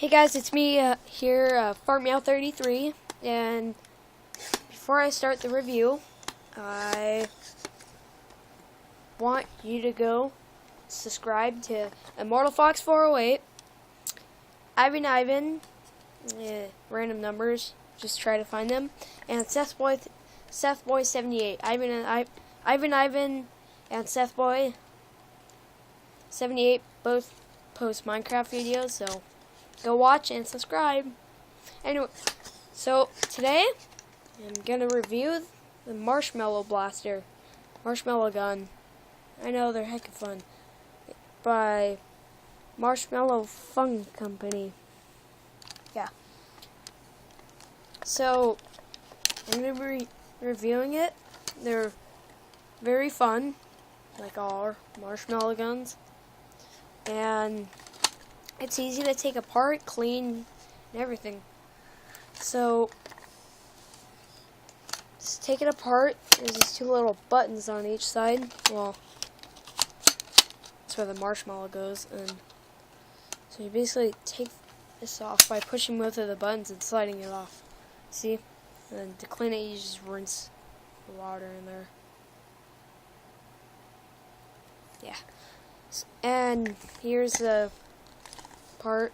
Hey guys, it's me here, Fartmeow33, and before I start the review, I want you to go subscribe to Immortal Fox 408, Ivan, random numbers, just try to find them, and Seth Boy 78. Ivan and Seth Boy 78 both post Minecraft videos, so go watch and subscribe. Anyway, so today I'm gonna review the Marshmallow Blaster, Marshmallow Gun. I know they're heckin' fun. By Marshmallow Fun Company. Yeah. So I'm gonna be reviewing it. They're very fun, like all our marshmallow guns, and it's easy to take apart, clean, and everything. So, just take it apart. There's these two little buttons on each side. Well, that's where the marshmallow goes. And so you basically take this off by pushing both of the buttons and sliding it off. See? And then to clean it, you just rinse the water in there. Yeah. And here's the part.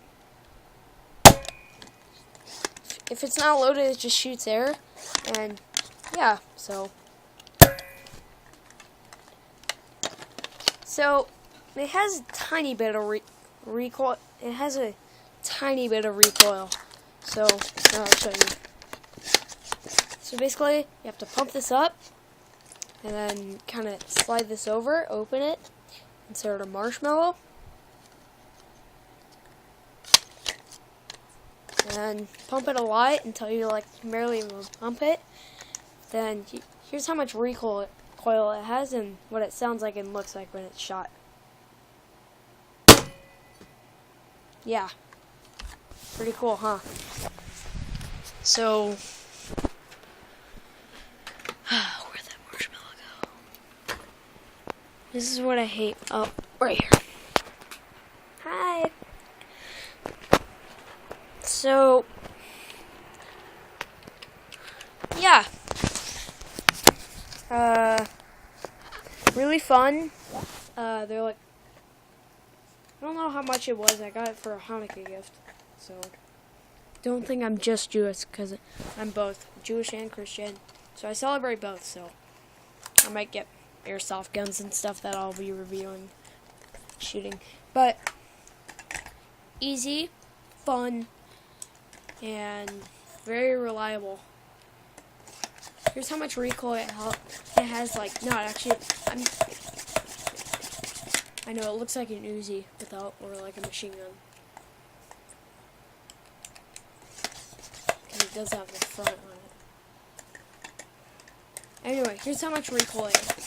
If it's not loaded, it just shoots air, and yeah, so it has a tiny bit of recoil. It has a tiny bit of recoil. So I'll show you. So basically, you have to pump this up, and then kind of slide this over, open it, insert a marshmallow. And pump it a lot until you can barely even pump it. Then here's how much recoil it has and what it sounds like and looks like when it's shot. Yeah, pretty cool, huh? So, where'd that marshmallow go? This is what I hate. Oh, right here. Hi. So, yeah, really fun. They're like, I don't know how much it was. I got it for a Hanukkah gift, so don't think I'm just Jewish, because I'm both Jewish and Christian, so I celebrate both. So I might get airsoft guns and stuff that I'll be reviewing, shooting, but easy, fun, and very reliable. Here's how much recoil it has. Not actually. I know it looks like an Uzi or like a machine gun. And it does have the front on it. Anyway, here's how much recoil it has.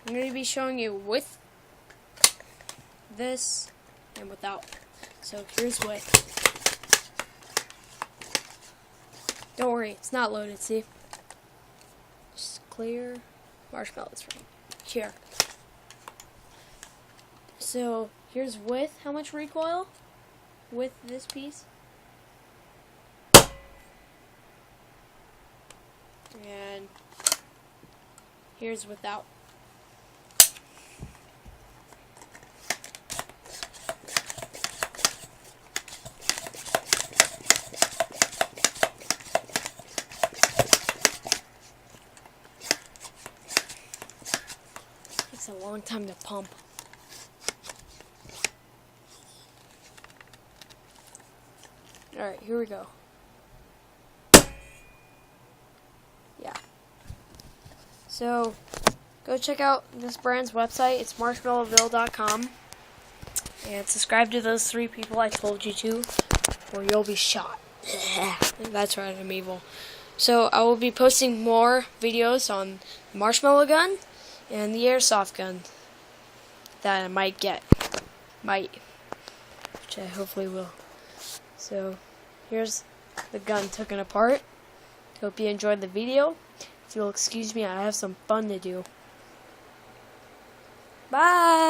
I'm going to be showing you with this and without. So here's with. Don't worry, it's not loaded, see? Just clear marshmallows right here. So here's with how much recoil with this piece. And here's without. Takes a long time to pump. Alright, here we go. Yeah. So, go check out this brand's website. It's marshmallowville.com. And subscribe to those 3 people I told you to, or you'll be shot. That's right, I'm evil. So, I will be posting more videos on the marshmallow gun and the airsoft gun that I might get. Which I hopefully will. So, here's the gun taken apart. Hope you enjoyed the video. If you'll excuse me, I have some fun to do. Bye!